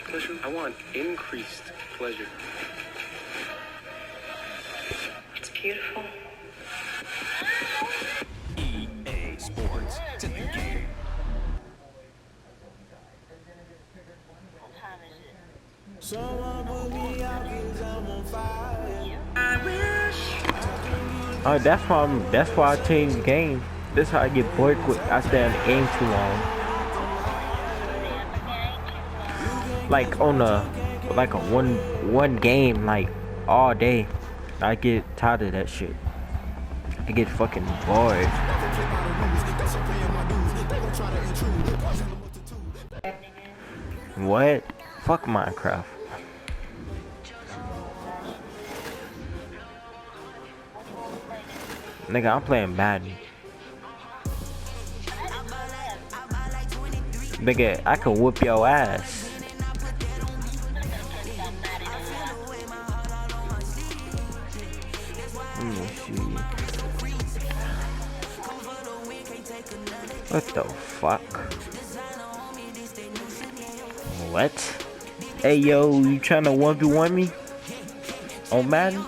pleasure. I want increased pleasure. It's beautiful. EA Sports. It's in the game. What time is it? Someone put me out 'cause I'm on fire. I wish. Oh, that's why I changed games. This how I get bored quick. I stay on the game too long. Like on a one game like all day. I get tired of that shit. I get fucking bored. What? Fuck Minecraft. Nigga, I'm playing Madden. Nigga, I can whoop your ass. Let me see. What the fuck? What? Hey yo, you trying to 1v1 me? On Madden?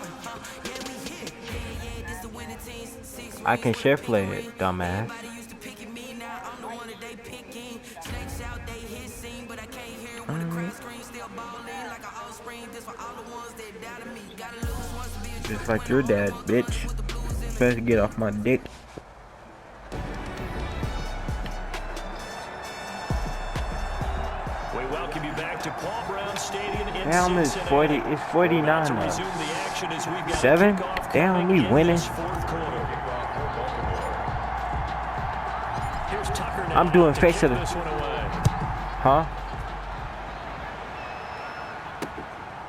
I can share play it, dumbass. Just like your dad, bitch. Better get off my dick. We welcome you back to Paul Brown Stadium in Damn, it's 40. It's 49 now. 7? Damn, we winning. I'm doing face of the. Huh?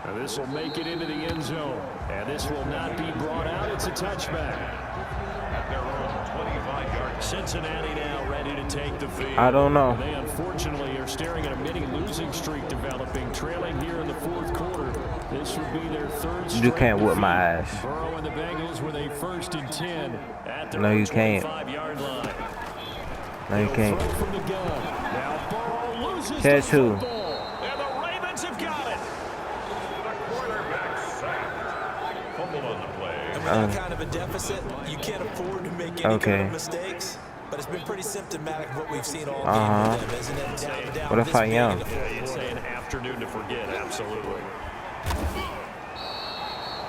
Now this will make it into the end zone, and this will not be brought out. It's a touchback. At their own 25-yard. Cincinnati now ready to take the field. I don't know. They unfortunately are staring at a mini losing streak developing, trailing here in the fourth quarter. This would be their third straight. You can't whip my ass. Burrow and the Bengals with a 1st and 10 at their No, you can't. 25-yard line. No, you can't. From the gun. Now Burrow loses Catch the who? football, and the Ravens have got it. The quarterback sacked. Fumble on the play. And with that kind of a deficit, you can't afford to make any kind of mistakes. But it's been pretty symptomatic of what we've seen all game with them, isn't it? Down and down. What if I am? Yeah, you'd say an afternoon to forget. Absolutely.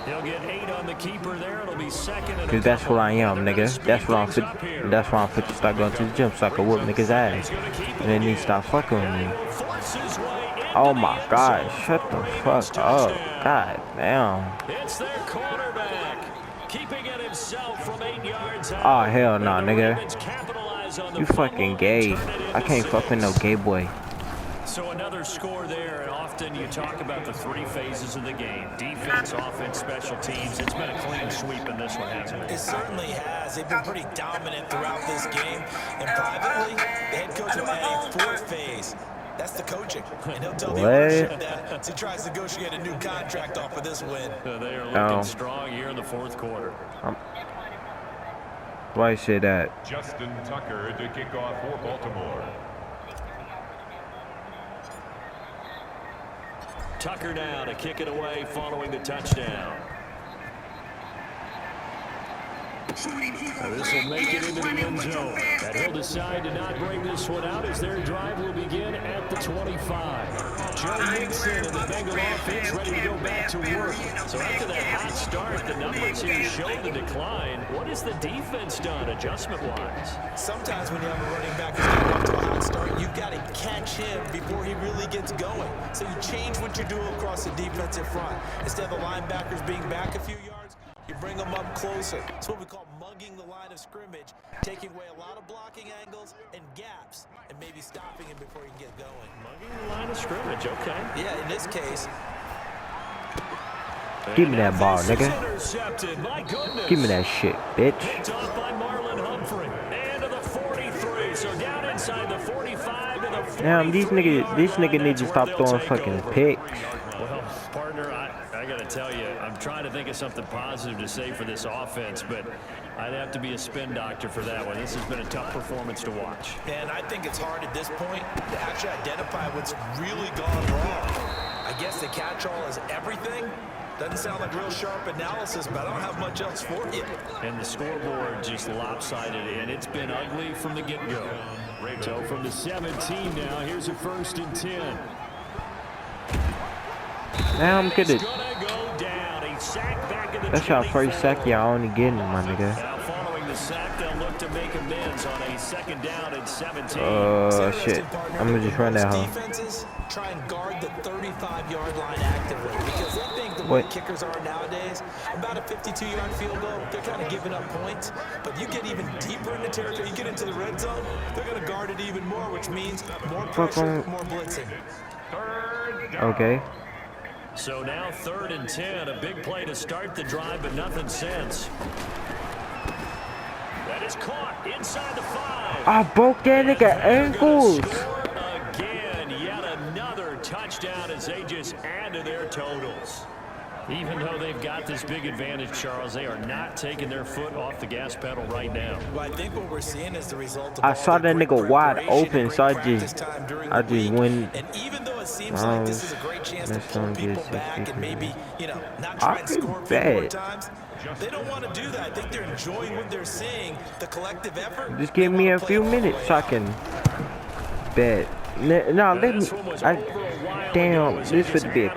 He'll get 8 on the keeper there. It'll be second and Cause that's what I am, nigga. That's why I'm fit to start going to the gym so I can whoop niggas ass. And then he stop fucking with me. Oh my god, shut the fuck up. God damn. It's their quarterback, keeping it himself from 8 yards out. Oh hell no, nigga. You fucking gay. I can't fuck with no gay boy. So another score there, and often you talk about the 3 phases of the game. Defense, offense, special teams. It's been a clean sweep in this one, hasn't it? It certainly has. They've been pretty dominant throughout this game. And privately, the head coach will add a 4th phase. That's the coaching. And he'll tell the ownership that as he tries to negotiate a new contract off of this win. They are looking strong here in the 4th quarter. Why you say that? Justin Tucker to kick off for Baltimore. Tucker now to kick it away following the touchdown. Now this will make it into the end zone. And he'll decide to not bring this one out as their drive will begin at the 25. Joe Mixon and the Bengal offense ready to go back to work. So after that hot start, the numbers here show the decline. What has the defense done adjustment-wise? Sometimes when you have a running back who's getting off to a hot start, you've got to catch him before he really gets going. So you change what you do across the defensive front. Instead of the linebackers being back a few yards, you bring them up closer. It's what we call mugging the line of scrimmage, taking away a lot of blocking angles and gaps, and maybe stopping him before he can get going. Mugging the line of scrimmage, okay. Yeah, in this case. Give me that ball, nigga. My goodness. Give me that shit, bitch. Picked off by Marlon Humphrey. And to the 43. So down inside the 45 to the 43. Damn, these niggas need to stop throwing fucking picks. Well, partner, I got to tell you, I'm trying to think of something positive to say for this offense, but I'd have to be a spin doctor for that one. This has been a tough performance to watch. And I think it's hard at this point to actually identify what's really gone wrong. the catch-all is everything. Doesn't sound like real sharp analysis, but I don't have much else for you. And the scoreboard just lopsided, and it's been ugly from the get-go. So from the 17 now, here's a 1st and 10. Now I'm good at. Go down. A sack back in the That's your first sack y'all only getting, my nigga. Now following the sack, they'll look to make amends on a 2nd down and 17. Shit. I'm gonna just run that home. Defenses try and guard the 35-yard line actively because they think the way kickers are nowadays, about a 52-yard field goal, they're kind of giving up points. But you get even deeper in the territory, you get into the red zone, they're going to guard it even more, which means more pressure, more blitzing. Okay. So now 3rd and 10, a big play to start the drive, but nothing since. That is caught inside the 5. I broke that nigga ankles. Again, yet another touchdown as they just add to their totals. Even though they've got this big advantage, Charles, they are not taking their foot off the gas pedal right now. Well, I think what we're seeing is the result of I saw that nigga wide open, so I just went. And even though it seems like this is a great chance to pull people back and maybe, you know, not try and score a few more times, they don't want to do that. I think they're enjoying what they're seeing, the collective effort. Just give me a few minutes so I can bet. No, let me. Damn, this would be.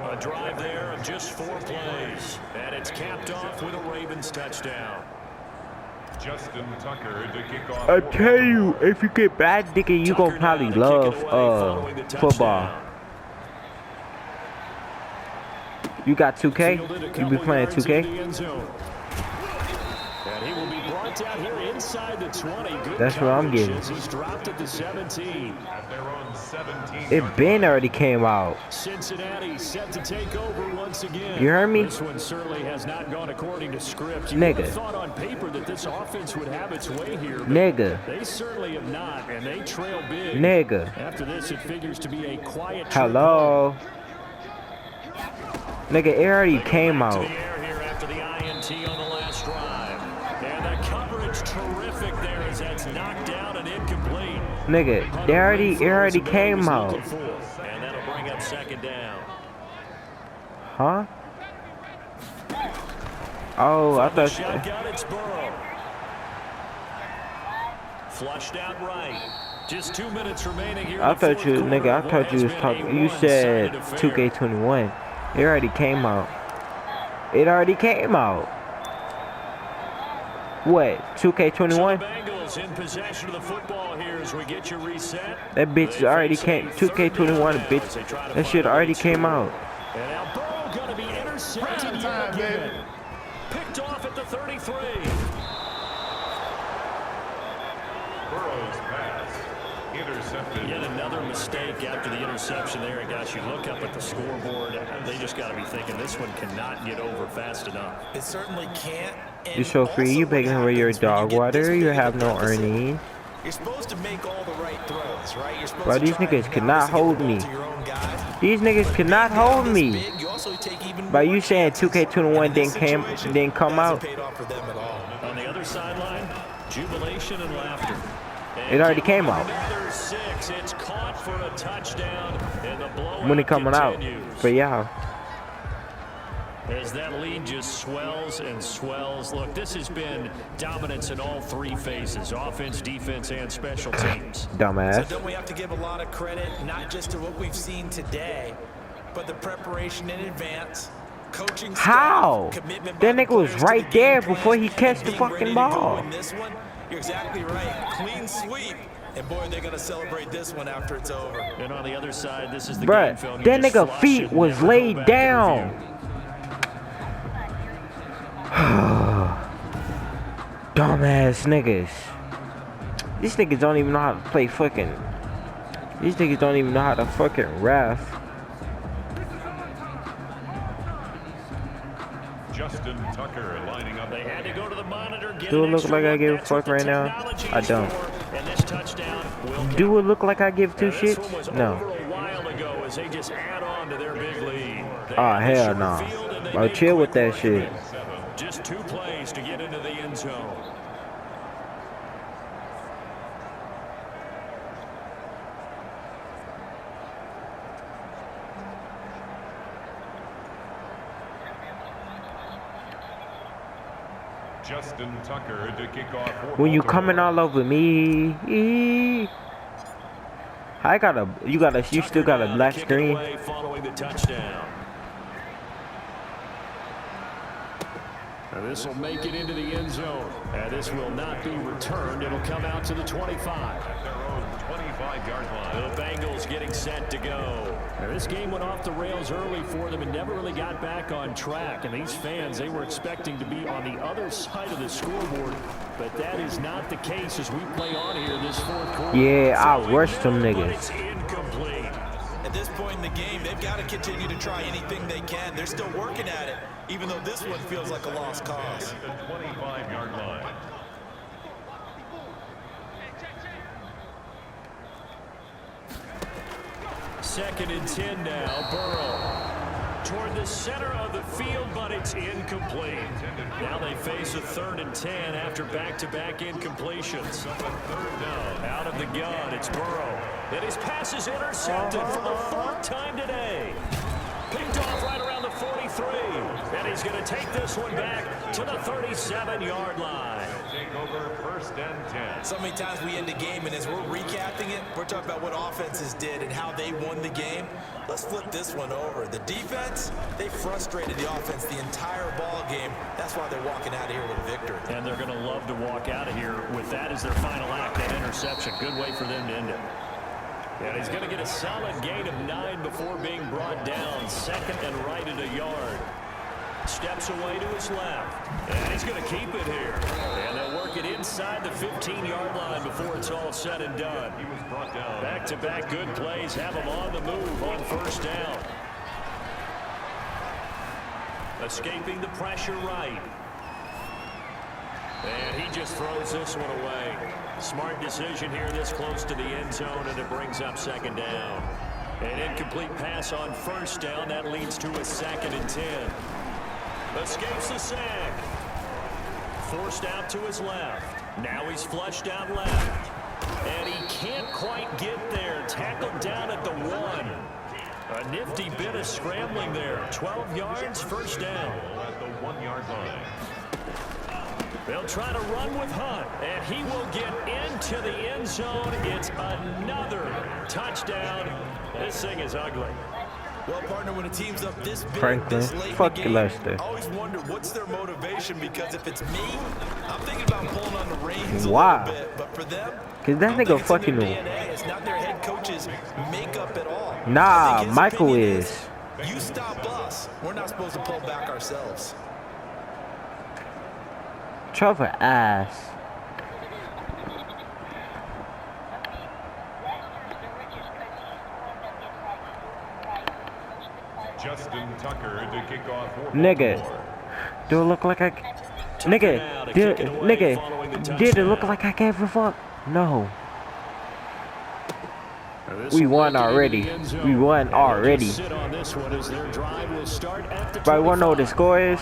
A drive there of just 4 plays, and it's capped off with a Ravens touchdown. Justin Tucker to kick off. I tell you, if you get bad nigga, you gon' probably love football. You got 2K? You be playing 2K? And he will be brought down here inside the 20. That's what I'm getting. He's dropped at the 17. At their own 17. It been already came out. Cincinnati set to take over once again. You heard me? This one certainly has not gone according to script. You Nigga. would have thought on paper that this offense would have its way here. Nigga. They certainly have not, and they trail big. Nigga. After this, it figures to be a quiet. Hello. Nigga, it already came out. To the air here after the INT on the last drive. And the coverage terrific there as that's knocked down and incomplete. Nigga, it already came out. And that'll bring up 2nd down. Huh? Oh, I thought. Shotgun, it's Burrow. Flushed out right. Just 2 minutes remaining here. I thought you, nigga. I thought you was talking. You said 2K21. It already came out. It already came out. What? 2K21? Bengals in possession of the football here as we get you reset. That bitch already came. 2K21, bitch. That shit already came out. And now Burrow gonna be intercepted again. Picked off at the 33. Burrow's pass. Intercepted. Yet another mistake after the interception there. And guys, you look up at the scoreboard, they just got to be thinking this one cannot get over fast enough. It certainly can't. You're so free. You begging for your dog water. You have no earning. You're supposed to make all the right throws, right? You're supposed Bro, these niggas cannot hold me. These niggas cannot hold me. By you saying 2K21 didn't come out. On the other sideline, jubilation and laughter. It already came out. It's caught for a touchdown, and the blowout When it coming out for y'all. As that lead just swells and swells. Look, this has been dominance in all 3 phases: offense, defense, and special teams. Dumbass. So don't we have to give a lot of credit, not just to what we've seen today, but the preparation in advance, coaching staff, how? commitment That by nigga was players to right the there game before he plan, catch the and being fucking ready to go ball. in this one. You're exactly right. Clean sweep. And boy, they're gonna celebrate this one after it's over. And on the other side, this is the Bruh, game film. that nigga feet was laid down. Dumbass niggas. These niggas don't even know how to play fucking. These niggas don't even know how to fucking ref. Justin Tucker lining up. They had to go to the monitor. Do it look like I give a fuck right now? I don't. And this touchdown will Do it look like I give 2 shits? No. over a while ago as they just add on to their big lead. Oh hell no. Bro, chill with that shit. Just 2 plays to get into the end zone. Justin Tucker to kick off for When you Baltimore. coming all over me, you still got a black screen. Following the touchdown. This will make it into the end zone. And this will not be returned. It'll come out to the 25. At their own 25-yard line. The Bengals getting set to go. Now, this game went off the rails early for them and never really got back on track. And these fans, they were expecting to be on the other side of the scoreboard. But that is not the case as we play on here this fourth quarter. Yeah, I rushed them niggas. It's incomplete. At this point in the game, they've got to continue to try anything they can. They're still working at it, even though this one feels like a lost cause. At the 25-yard line. Second and 10 now. Burrow toward the center of the field, but it's incomplete. Now they face a 3rd and 10 after back-to-back incompletions. Third down. Out of the gun, it's Burrow. And his pass is intercepted for the 4th time today. Picked off right around the 43. And he's going to take this one back to the 37-yard line. Take over 1st and 10. So many times we end the game, and as we're recapping it, we're talking about what offenses did and how they won the game. Let's flip this one over. The defense, they frustrated the offense the entire ball game. That's why they're walking out of here with a victory. And they're going to love to walk out of here with that as their final act, that interception. Good way for them to end it. And he's going to get a solid gain of 9 before being brought down. 2nd and right at a yard. Steps away to his left. And he's going to keep it here. And they'll work it inside the 15-yard line before it's all said and done. He was brought down. Back-to-back good plays have him on the move on 1st down. Escaping the pressure right. And he just throws this one away. Smart decision here this close to the end zone, and it brings up 2nd down. An incomplete pass on 1st down. That leads to a 2nd and 10. Escapes the sack. Forced out to his left. Now he's flushed out left. And he can't quite get there. Tackled down at the 1. A nifty bit of scrambling there. 12 yards, 1st down. At the 1-yard line. They'll try to run with Hunt, and he will get into the end zone. It's another touchdown. This thing is ugly. Well, partner, when a team's up this big, Franklin, this late fuck in the game, Lester. I always wonder what's their motivation, because if it's me, I'm thinking about pulling on the reins Wow. a little bit. But for them, Cause that I don't nigga think it's in fucking their knew. DNA. It's not their head coach's makeup at all. I Nah, think his Michael opinion is. You stop us. We're not supposed to pull back ourselves. Trevor ass. Justin Tucker to kick off for Nigga. Baltimore. Do it look like I... Nigga, did it look like I gave a fuck? No. We won already. We won already. But I wanna know what the score is?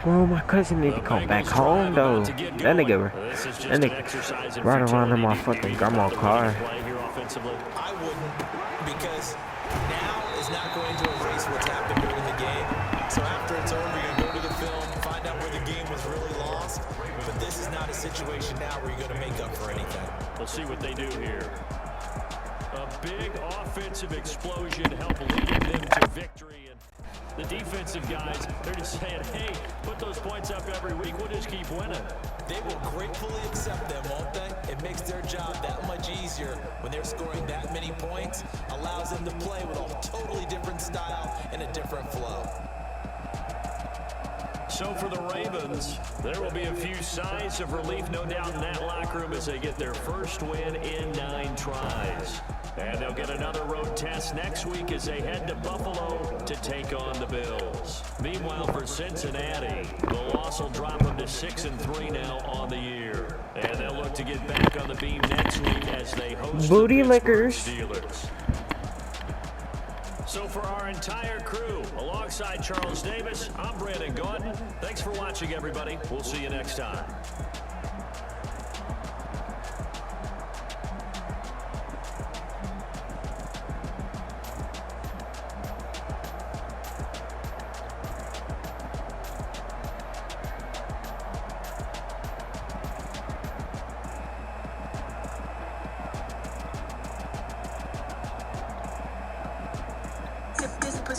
Well, my cousin need to come back home though. That nigga right around in my fucking grandma's car. I wouldn't, because now is not going to erase what's happened during the game. So after it's over, you're going to go to the film, find out where the game was really lost. But this is not a situation now where you're going to make up for anything. We'll see what they do here. A big offensive explosion helped lead them to victory. And the defensive guys, they're just saying, hey, put those points up every week. We'll just keep winning. They will gratefully accept them, won't they? It makes their job that much easier when they're scoring that many points. Allows them to play with a totally different style and a different flow. So for the Ravens, there will be a few sighs of relief, no doubt, in that locker room as they get their first win in 9 tries. And they'll get another road test next week as they head to Buffalo to take on the Bills. Meanwhile, for Cincinnati, the loss will drop them to 6-3 now on the year. And they'll look to get back on the beam next week as they host Booty the Pittsburgh lickers. Steelers. So for our entire crew, alongside Charles Davis, I'm Brandon Gordon. Thanks for watching, everybody. We'll see you next time.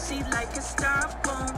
see like a star born.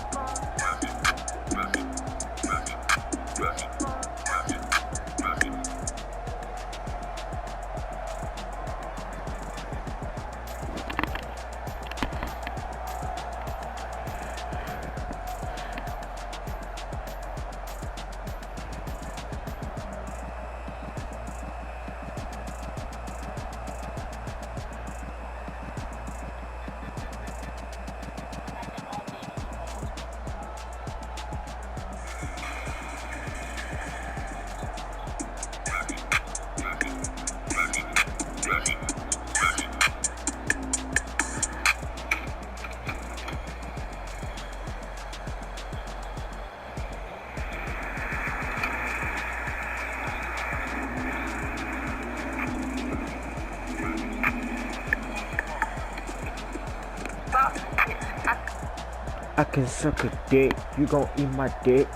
I can suck a dick. You gon' eat my dick.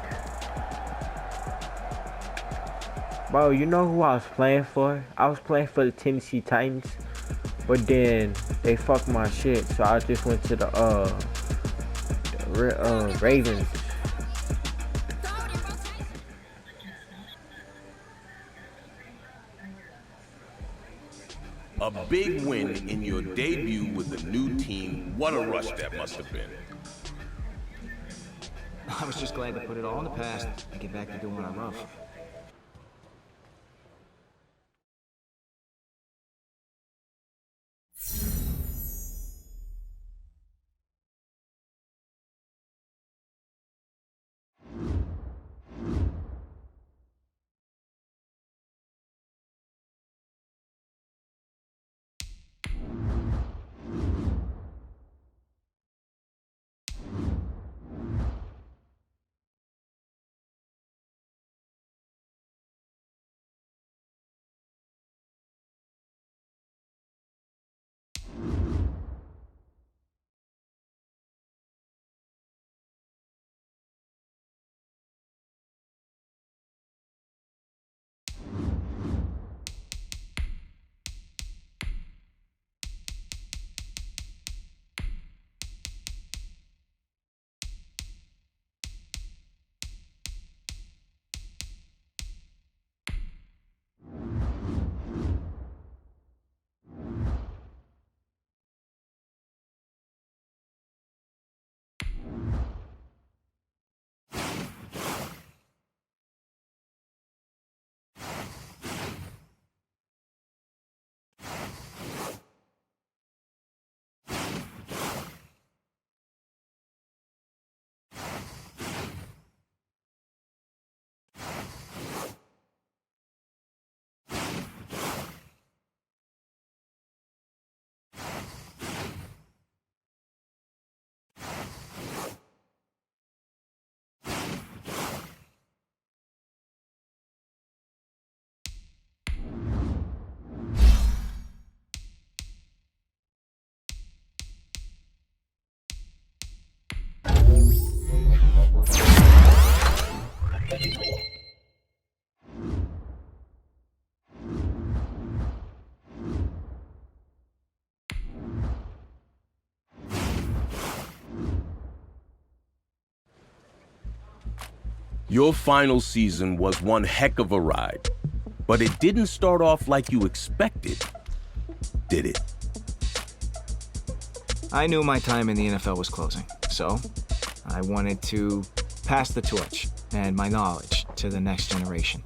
Bro, you know who I was playing for? I was playing for the Tennessee Titans. But then they fucked my shit. So I just went to the Ravens. A big win in your debut with a new team. What a rush that must have been. I was just glad to put it all in the past and get back to doing what I love. Your final season was one heck of a ride, but it didn't start off like you expected, did it? I knew my time in the NFL was closing, so I wanted to pass the torch and my knowledge to the next generation.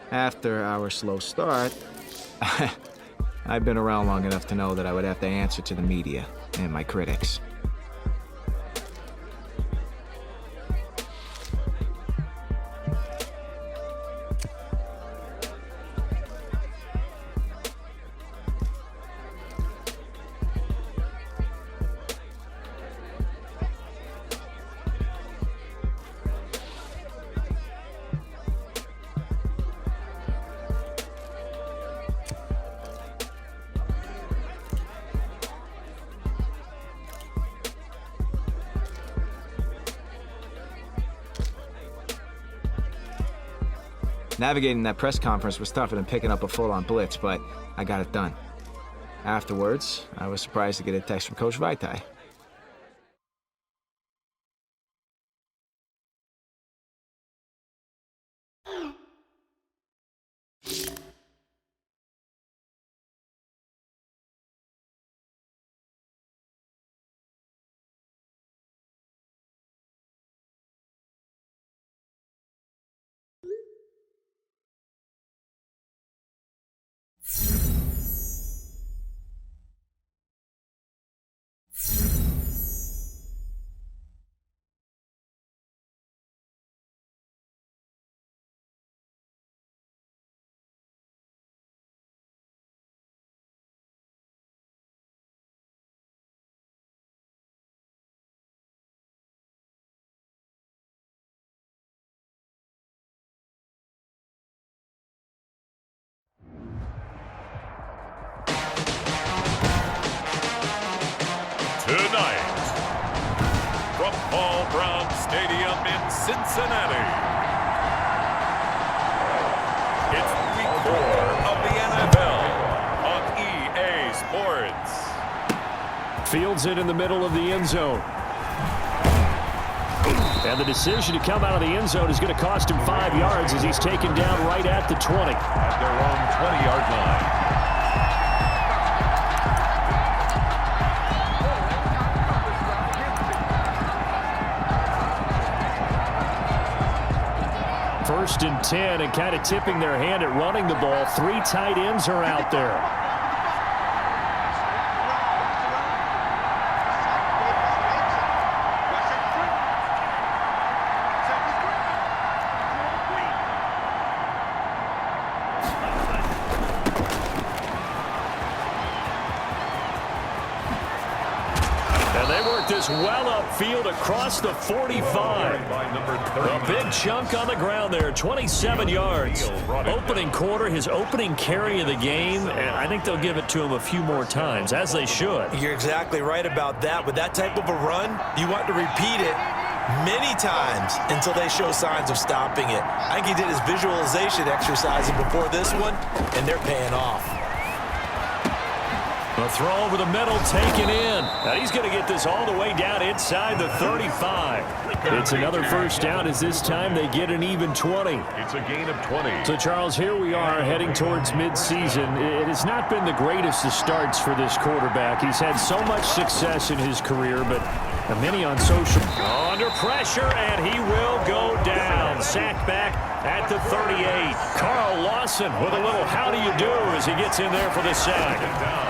After our slow start, I've been around long enough to know that I would have to answer to the media and my critics. Navigating that press conference was tougher than picking up a full-on blitz, but I got it done. Afterwards, I was surprised to get a text from Coach Vaitai. Tonight, from Paul Brown Stadium in Cincinnati, it's week 4 of the NFL on EA Sports. Fields it in the middle of the end zone. And the decision to come out of the end zone is going to cost him 5 yards as he's taken down right at the 20. At their own 20-yard line. First and 10, and kind of tipping their hand at running the ball. 3 tight ends are out there. And they work this well upfield across the 45. A big chunk on the ground there, 27 yards. Opening quarter, his opening carry of the game, and I think they'll give it to him a few more times, as they should. You're exactly right about that. With that type of a run, you want to repeat it many times until they show signs of stopping it. I think he did his visualization exercises before this one, and they're paying off. A throw over the middle, taken in. Now he's going to get this all the way down inside the 35. It's another first down as this time they get an even 20. It's a gain of 20. So, Charles, here we are heading towards midseason. It has not been the greatest of starts for this quarterback. He's had so much success in his career, but many on social. Under pressure, and he will go down. Sacked back at the 38. Carl Lawson with a little how do you do as he gets in there for the sack.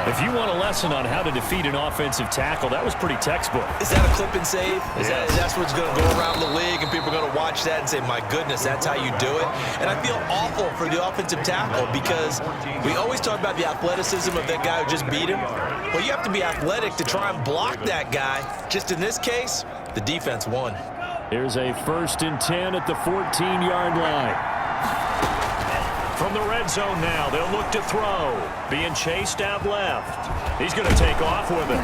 If you want a lesson on how to defeat an offensive tackle, that was pretty textbook. Is that a clip and save? That's what's going to go around the league, and people are going to watch that and say, my goodness, that's how you do it? And I feel awful for the offensive tackle because we always talk about the athleticism of that guy who just beat him. Well, you have to be athletic to try and block that guy. Just in this case, the defense won. Here's a first and 10 at the 14-yard line. From the red zone now, they'll look to throw. Being chased out left. He's going to take off with it.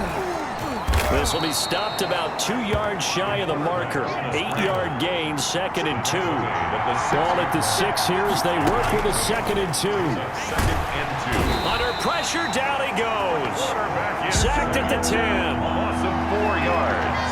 This will be stopped about 2 yards shy of the marker. 8-yard gain, 2nd and 2. Ball at the 6 here as they work with a 2nd and 2. Under pressure, down he goes. Sacked at the 10. Loss of 4 yards.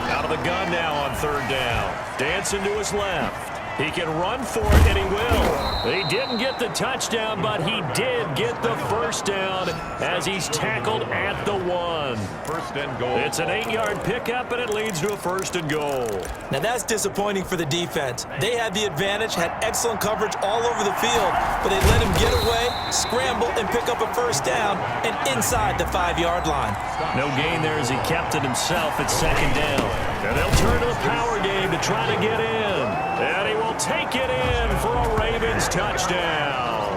Out of the gun now on 3rd down. Dancing to his left. He can run for it, and he will. He didn't get the touchdown, but he did get the first down as he's tackled at the 1. First and goal. It's an 8-yard pickup, and it leads to a 1st and goal. Now that's disappointing for the defense. They had the advantage, had excellent coverage all over the field, but they let him get away, scramble, and pick up a first down, and inside the 5-yard line. No gain there as he kept it himself at 2nd down. And they'll turn to the power game to try to get in. And he will take it in for a Ravens touchdown.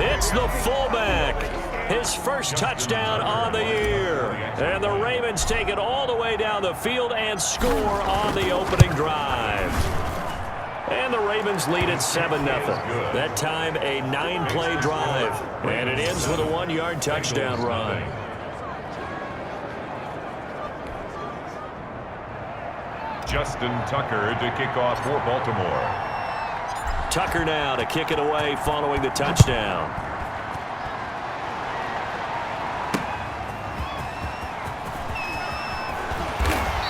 It's the fullback. His first touchdown on the year. And the Ravens take it all the way down the field and score on the opening drive. And the Ravens lead at 7-0. That time a 9-play drive. And it ends with a 1-yard touchdown run. Justin Tucker to kick off for Baltimore. Tucker now to kick it away following the touchdown.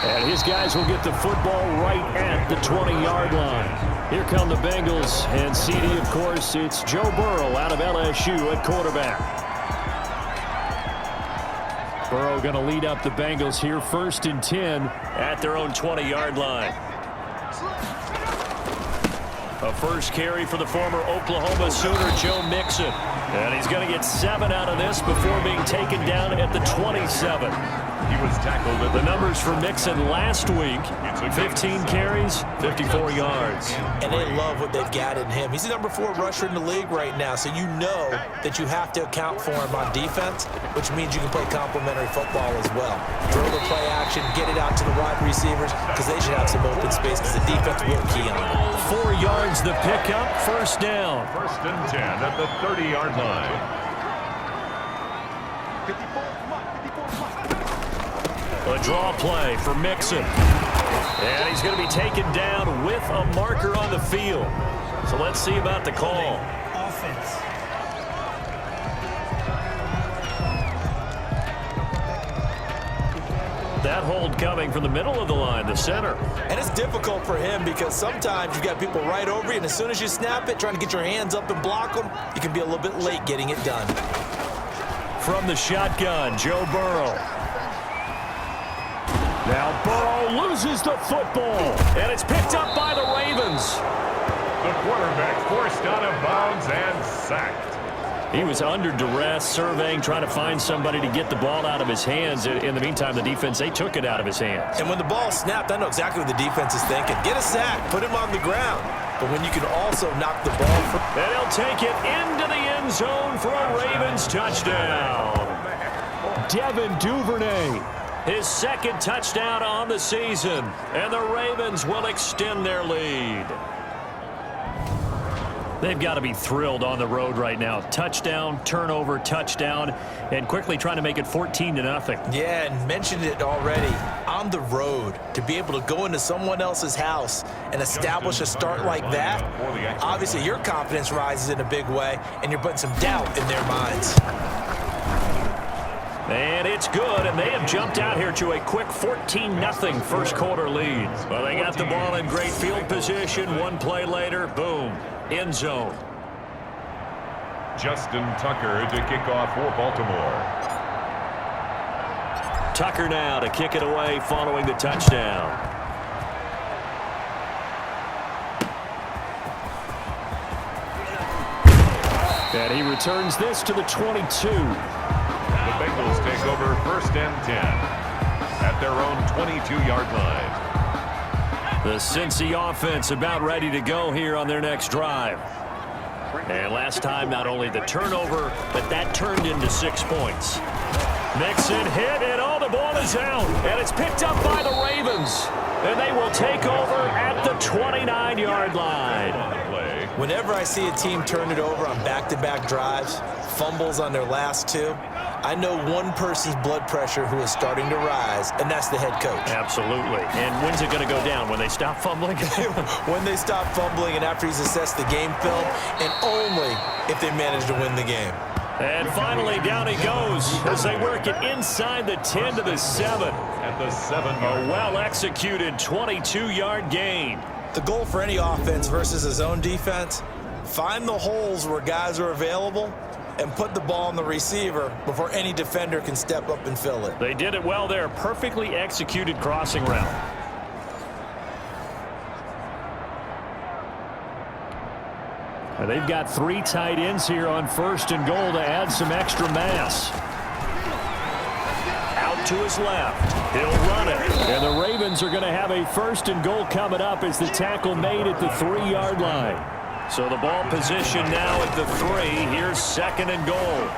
And his guys will get the football right at the 20-yard line. Here come the Bengals, and CD, of course, it's Joe Burrow out of LSU at quarterback. Burrow going to lead up the Bengals here, 1st and 10 at their own 20-yard line. A first carry for the former Oklahoma Sooner, Joe Mixon. And he's going to get 7 out of this before being taken down at the 27. He was tackled at the numbers for Mixon last week, 15 carries, 54 yards. And they love what they've got in him. He's the number 4 rusher in the league right now, so you know that you have to account for him on defense, which means you can play complementary football as well. Throw the play action, get it out to the wide receivers, because they should have some open space, because the defense will key on it. 4 yards the pickup, 1st down. 1st and 10 at the 30-yard line. A draw play for Mixon. And he's going to be taken down with a marker on the field. So let's see about the call. Offense. That hold coming from the middle of the line, the center. And it's difficult for him because sometimes you've got people right over you, and as soon as you snap it, trying to get your hands up and block them, you can be a little bit late getting it done. From the shotgun, Joe Burrow. Now Burrow loses the football, and it's picked up by the Ravens. The quarterback forced out of bounds and sacked. He was under duress, surveying, trying to find somebody to get the ball out of his hands. In the meantime, the defense, they took it out of his hands. And when the ball snapped, I know exactly what the defense is thinking. Get a sack, put him on the ground. But when you can also knock the ball from... And he'll take it into the end zone for a Ravens touchdown. Devin Duvernay, his 2nd touchdown on the season. And the Ravens will extend their lead. They've got to be thrilled on the road right now. Touchdown, turnover, touchdown, and quickly trying to make it 14-0. Yeah, and mentioned it already. On the road, to be able to go into someone else's house and establish a start like that, obviously your confidence rises in a big way, and you're putting some doubt in their minds. And it's good, and they have jumped out here to a quick 14-0 first quarter lead. Well, they got the ball in great field position. One play later, boom, end zone. Justin Tucker to kick off for Baltimore. Tucker now to kick it away following the touchdown. And he returns this to the 22. The Bengals take over 1st and 10 at their own 22-yard line. The Cincy offense about ready to go here on their next drive. And last time, not only the turnover, but that turned into 6 points. Mixon hit, and oh, the ball is out. And it's picked up by the Ravens. And they will take over at the 29-yard line. Whenever I see a team turn it over on back-to-back drives, fumbles on their last 2, I know one person's blood pressure who is starting to rise, and that's the head coach. Absolutely. And when's it going to go down? When they stop fumbling? When they stop fumbling and after he's assessed the game film, and only if they manage to win the game. And finally, down he goes as they work it inside the 10 to the 7. At the 7-yard. A well-executed 22-yard gain. The goal for any offense versus a zone defense, find the holes where guys are available and put the ball on the receiver before any defender can step up and fill it. They did it well there. Perfectly executed crossing route. And they've got 3 tight ends here on 1st and goal to add some extra mass. Out to his left. He'll run it. And the Ravens are going to have a 1st and goal coming up as the tackle made at the 3-yard line. So the ball position now at the 3. Here's 2nd and goal.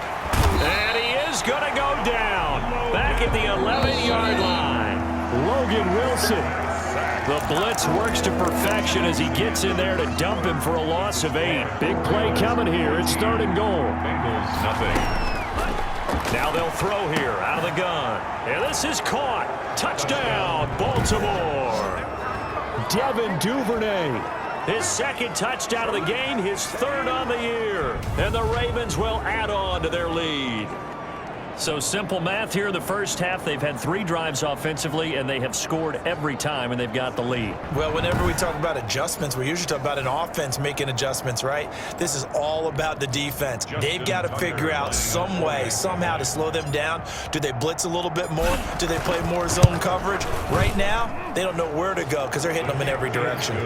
And he is going to go down. Back at the 11-yard line. Logan Wilson. The blitz works to perfection as he gets in there to dump him for a loss of 8. Big play coming here. It's 3rd and goal. Bengals nothing. Now they'll throw here out of the gun. And this is caught. Touchdown, Baltimore. Devin Duvernay. His second touchdown of the game, his third on the year. And the Ravens will add on to their lead. So simple math here in the first half. They've had 3 drives offensively, and they have scored every time, and they've got the lead. Well, whenever we talk about adjustments, we usually talk about an offense making adjustments, right? This is all about the defense. They've got to figure out some way, somehow to slow them down. Do they blitz a little bit more? Do they play more zone coverage? Right now, they don't know where to go because they're hitting them in every direction.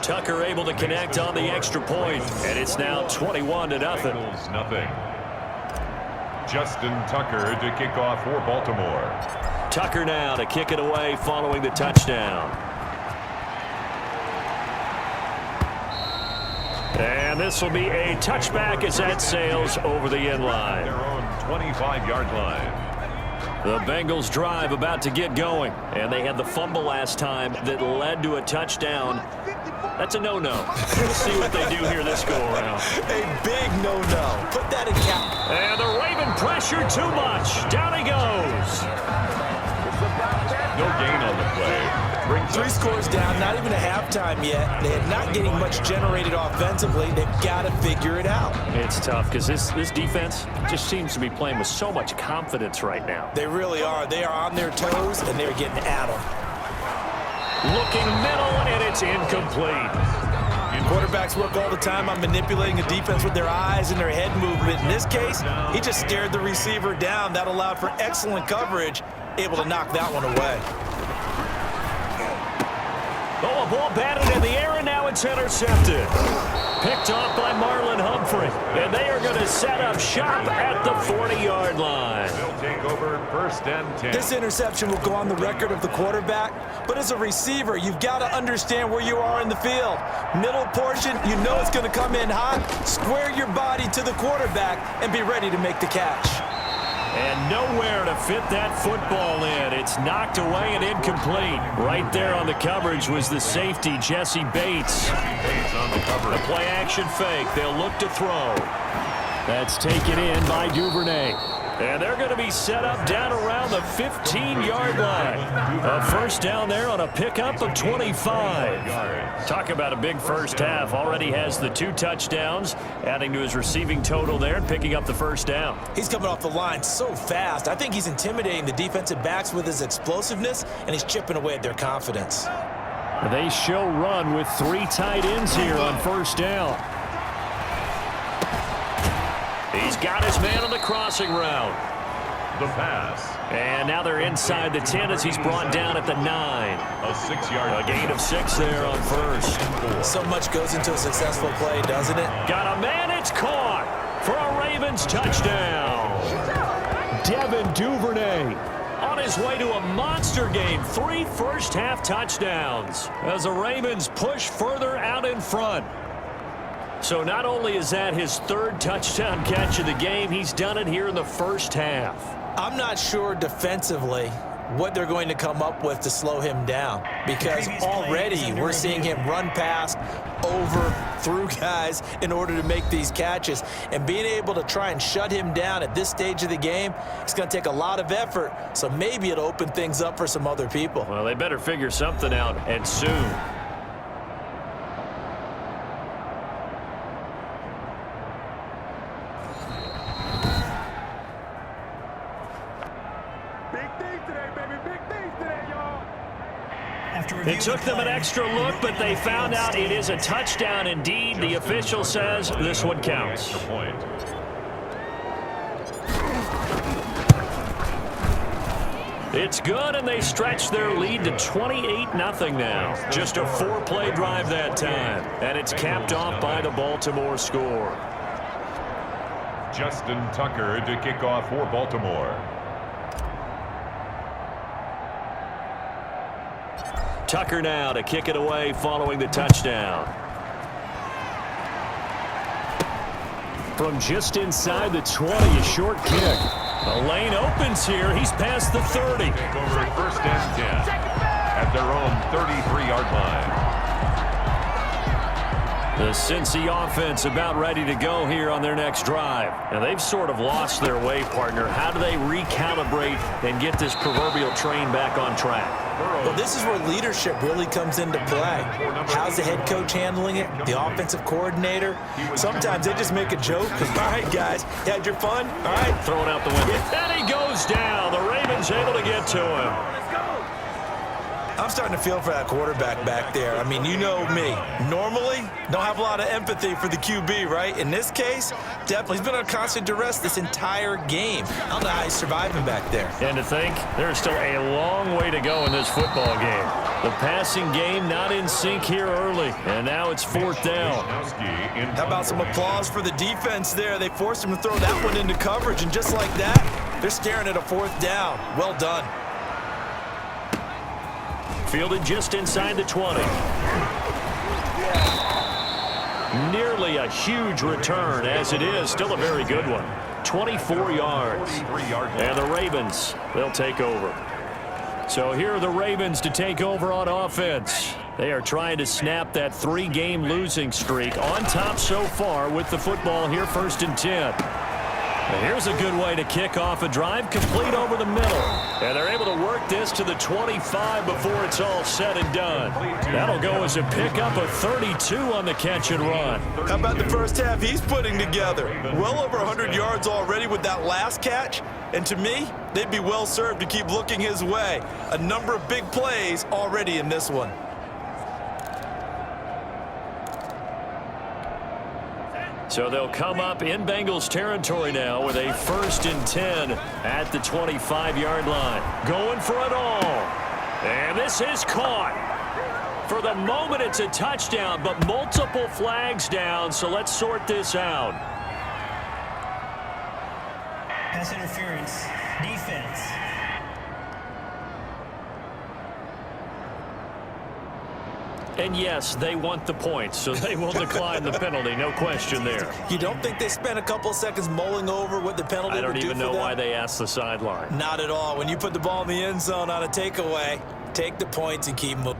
Tucker able to connect on the extra point, and it's now 21-0. Nothing. Justin Tucker to kick off for Baltimore. Tucker now to kick it away following the touchdown. And this will be a touchback as that sails over the end line. Their own 25-yard line. The Bengals drive about to get going, and they had the fumble last time that led to a touchdown. That's a no-no. We'll see what they do here this go-around. A big no-no. Put that in count. And the Raven pressure too much. Down he goes. No gain on the play. 3 scores down, not even a halftime yet. They're not getting much generated offensively. They've got to figure it out. It's tough because this defense just seems to be playing with so much confidence right now. They really are. They are on their toes, and they're getting at them. Looking middle, and it's incomplete. Quarterbacks work all the time on manipulating a defense with their eyes and their head movement. In this case, he just stared the receiver down. That allowed for excellent coverage, able to knock that one away. Oh, a ball batted in the air, and now it's intercepted. Picked off by Marlon Humphrey. And they are going to set up shop at the 40-yard line. They'll take over 1st and 10. This interception will go on the record of the quarterback, but as a receiver, you've got to understand where you are in the field. Middle portion, you know it's going to come in hot. Square your body to the quarterback and be ready to make the catch. And nowhere to fit that football in. It's knocked away and incomplete. Right there on the coverage was the safety, Jesse Bates. On the cover. The play-action fake. They'll look to throw. That's taken in by Duvernay. And they're going to be set up down around the 15-yard line. A first down there on a pickup of 25. Talk about a big first half. Already has the 2 touchdowns, adding to his receiving total there and picking up the first down. He's coming off the line so fast. I think he's intimidating the defensive backs with his explosiveness, and he's chipping away at their confidence. They show run with 3 tight ends here on first down. He's got his man on the crossing route. The pass. And now they're inside the 10 as he's brought down at the 9. A 6-yard. A gain of 6 there on first. So much goes into a successful play, doesn't it? Got a man, it's caught for a Ravens touchdown. Devin Duvernay on his way to a monster game. 3 first-half touchdowns as the Ravens push further out in front. So not only is that his 3rd touchdown catch of the game, he's done it here in the first half. I'm not sure defensively what they're going to come up with to slow him down, because already we're seeing him run past, over, through guys in order to make these catches. And being able to try and shut him down at this stage of the game, it's going to take a lot of effort, so maybe it'll open things up for some other people. Well, they better figure something out, and soon. It took them an extra look, but they found out it is a touchdown indeed. The official says this one counts. It's good, and they stretch their lead to 28-0 now. Just a 4-play drive that time, and it's capped off by the Baltimore score. Justin Tucker to kick off for Baltimore. Tucker now to kick it away following the touchdown. From just inside the 20, a short kick. The lane opens here. He's past the 30. Over 1st and 10 at their own 33-yard line. The Cincy offense about ready to go here on their next drive. And they've sort of lost their way, partner. How do they recalibrate and get this proverbial train back on track? Well, this is where leadership really comes into play. How's the head coach handling it? The offensive coordinator? Sometimes they just make a joke. All right, guys, you had your fun? All right. Throw it out the window. And he goes down. The Ravens able to get to him. I'm starting to feel for that quarterback back there. I mean, you know me. Normally, don't have a lot of empathy for the QB, right? In this case, definitely. He's been under constant duress this entire game. I don't know how he's surviving back there. And to think, there's still a long way to go in this football game. The passing game not in sync here early, and now it's 4th down. How about some applause for the defense there? They forced him to throw that one into coverage, and just like that, they're staring at a 4th down. Well done. Fielded just inside the 20. Nearly a huge return, as it is. Still a very good one. 24 yards. And the Ravens, they'll take over. So here are the Ravens to take over on offense. They are trying to snap that 3-game losing streak. On top so far with the football here, 1st and 10. And here's a good way to kick off a drive, complete over the middle. And they're able to work this to the 25 before it's all said and done. That'll go as a pickup of 32 on the catch and run. How about the first half he's putting together? Well over 100 yards already with that last catch. And to me, they'd be well served to keep looking his way. A number of big plays already in this one. So they'll come up in Bengals territory now with a 1st and 10 at the 25-yard line. Going for it all. And this is caught. For the moment, it's a touchdown, but multiple flags down, so let's sort this out. Pass interference. Defense. And yes, they want the points, so they will decline the penalty. No question there. You don't think they spent a couple of seconds mulling over what the penalty would do for them? I don't even know why they asked the sideline. Not at all. When you put the ball in the end zone on a takeaway, take the points and keep moving.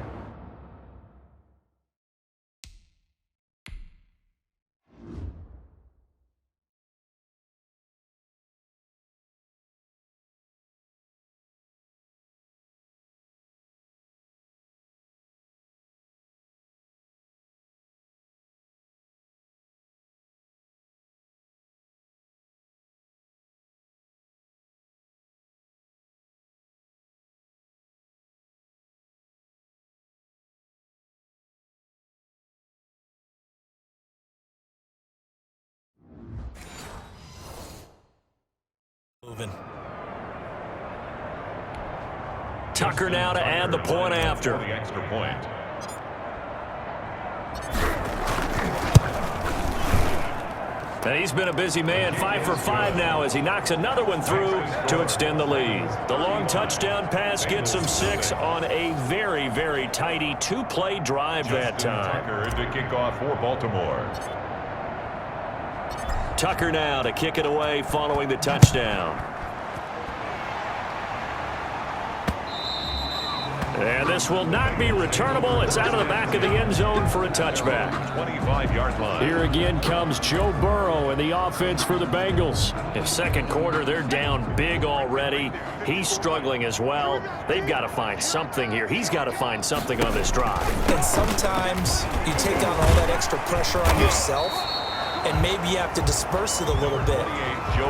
Tucker now to add the point after. The extra point. And he's been a busy man, 5 for 5 now as he knocks another one through to extend the lead. The long touchdown pass gets him 6 on a very, very tidy 2-play drive that time. Tucker to kick off for Baltimore. Tucker now to kick it away following the touchdown. And this will not be returnable. It's out of the back of the end zone for a touchback. 25-yard line. Here again comes Joe Burrow and the offense for the Bengals. In second quarter, they're down big already. He's struggling as well. They've got to find something here. He's got to find something on this drive. And sometimes you take on all that extra pressure on yourself, and maybe you have to disperse it a little bit.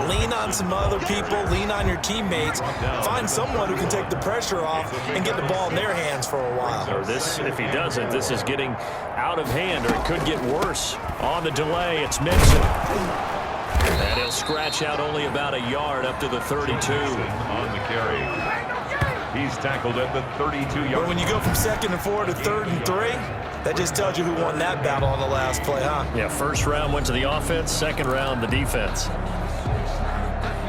Lean on some other people, lean on your teammates, find someone who can take the pressure off and get the ball in their hands for a while. Or this, if he doesn't, this is getting out of hand, or it could get worse. On the delay, it's Mixon. And he'll scratch out only about a yard up to the 32. On the carry. He's tackled at the 32-yard. But when you go from 2nd and 4 to 3rd and 3, that just tells you who won that battle on the last play, huh? Yeah, first round went to the offense, second round the defense.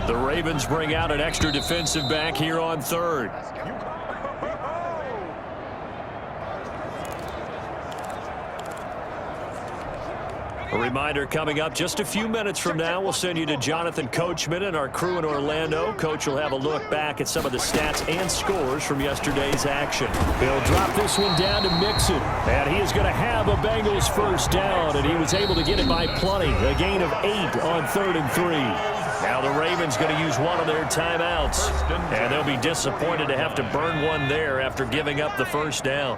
The Ravens bring out an extra defensive back here on 3rd. A reminder coming up just a few minutes from now, we'll send you to Jonathan Coachman and our crew in Orlando. Coach will have a look back at some of the stats and scores from yesterday's action. He'll drop this one down to Mixon, and he is going to have a Bengals first down, and he was able to get it by plenty. A gain of 8 on 3rd and 3. Now the Ravens going to use one of their timeouts. And they'll be disappointed to have to burn one there after giving up the first down.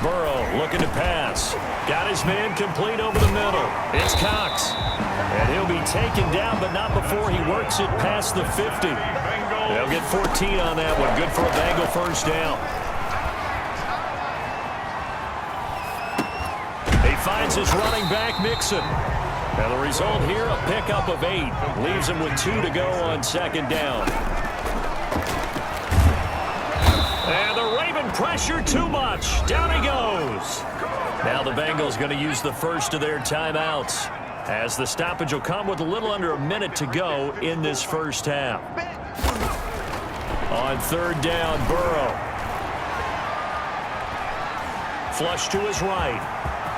Burrow looking to pass. Got his man complete over the middle. It's Cox. And he'll be taken down, but not before he works it past the 50. They'll get 14 on that one. Good for a Bengal first down. He finds his running back, Mixon. Now the result here, a pickup of 8. Leaves him with 2 to go on second down. And the Raven pressure too much. Down he goes. Now the Bengals going to use the first of their timeouts, as the stoppage will come with a little under a minute to go in this first half. On third down, Burrow. Flush to his right.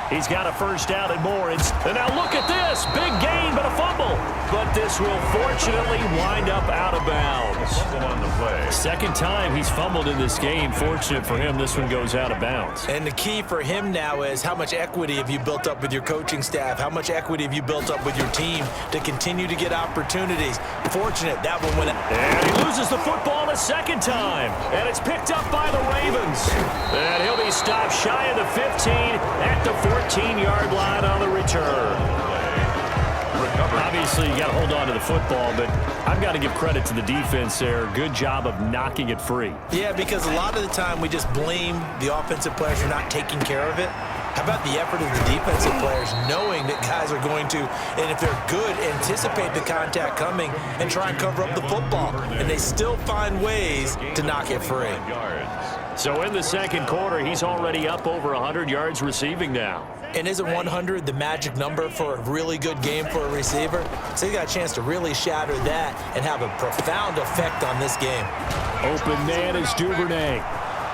He's got a first down and more. And now look at this. Big gain, but a fumble. But this will fortunately wind up out of bounds. On the play. Second time he's fumbled in this game. Fortunate for him, this one goes out of bounds. And the key for him now is how much equity have you built up with your coaching staff? How much equity have you built up with your team to continue to get opportunities? Fortunate that one went. And he loses the football the second time. And it's picked up by the Ravens. And he'll be stopped shy of the 15 at the 14-yard line on the return. Obviously, you got to hold on to the football, but I've got to give credit to the defense there. Good job of knocking it free. Yeah, because a lot of the time we just blame the offensive players for not taking care of it. How about the effort of the defensive players knowing that guys are going to, and if they're good, anticipate the contact coming and try and cover up the football. And they still find ways to knock it free. So in the second quarter, he's already up over 100 yards receiving now. And isn't 100 the magic number for a really good game for a receiver? So you got a chance to really shatter that and have a profound effect on this game. Open man is Duvernay.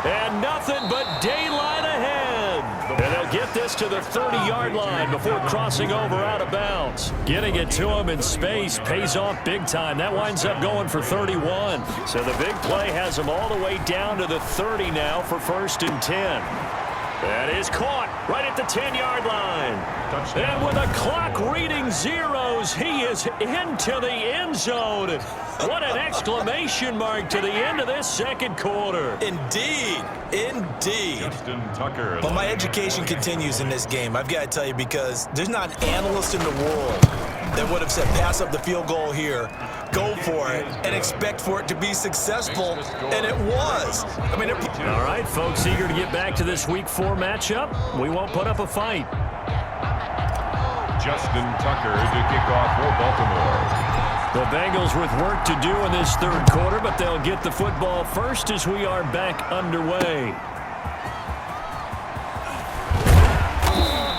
And nothing but daylight ahead. And they'll get this to the 30-yard line before crossing over out of bounds. Getting it to him in space pays off big time. That winds up going for 31. So the big play has him all the way down to the 30 now for 1st and 10. That is caught right at the 10-yard line. Touchdown. And with the clock reading zeros, he is into the end zone. What an exclamation mark to the end of this second quarter. Indeed. Indeed. Justin Tucker. Well, my education continues in this game. I've got to tell you, because there's not an analyst in the world that would have said pass up the field goal here, go for it, and expect for it to be successful, and it was. I mean, all right, folks, eager to get back to this Week 4 matchup. We won't put up a fight. Justin Tucker to kick off for Baltimore. The Bengals with work to do in this third quarter, but they'll get the football first as we are back underway.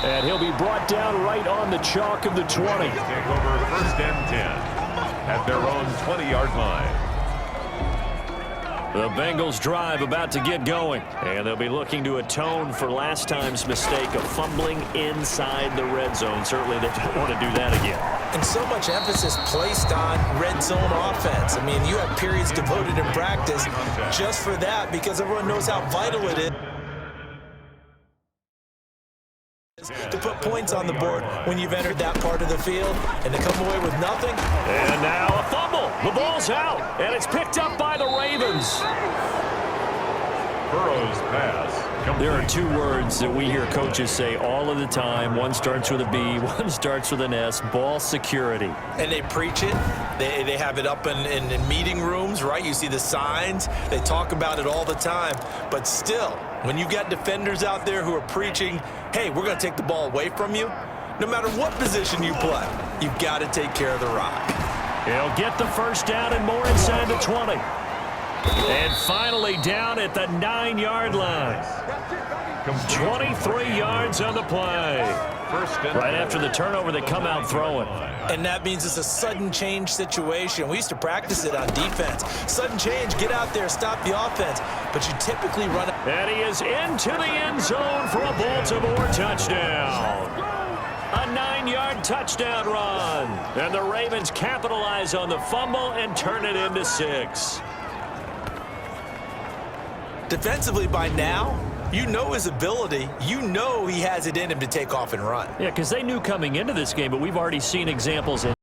And he'll be brought down right on the chalk of the 20. Take over 1st and 10 at their own 20-yard line. The Bengals drive about to get going, and they'll be looking to atone for last time's mistake of fumbling inside the red zone. Certainly they don't want to do that again. And so much emphasis placed on red zone offense. I mean, you have periods devoted in practice just for that, because everyone knows how vital it is to put points on the board when you've entered that part of the field, and to come away with nothing. And now a fumble. The ball's out, and it's picked up by the Ravens. Burrow's pass. There are 2 words that we hear coaches say all of the time. One starts with a B, one starts with an S: ball security. And they preach it. They have it up in meeting rooms, right? You see the signs. They talk about it all the time. But still, when you got defenders out there who are preaching, hey, we're going to take the ball away from you, no matter what position you play, you've got to take care of the rock. He'll get the first down and more inside the 20. And finally down at the 9-yard line. 23 yards on the play. Right after the turnover, they come out throwing. And that means it's a sudden change situation. We used to practice it on defense. Sudden change, get out there, stop the offense. But you typically run it. And he is into the end zone for a Baltimore touchdown. A 9-yard touchdown run. And the Ravens capitalize on the fumble and turn it into 6. Defensively by now, You know his ability. You know he has it in him to take off and run. Yeah, because they knew coming into this game, but we've already seen examples in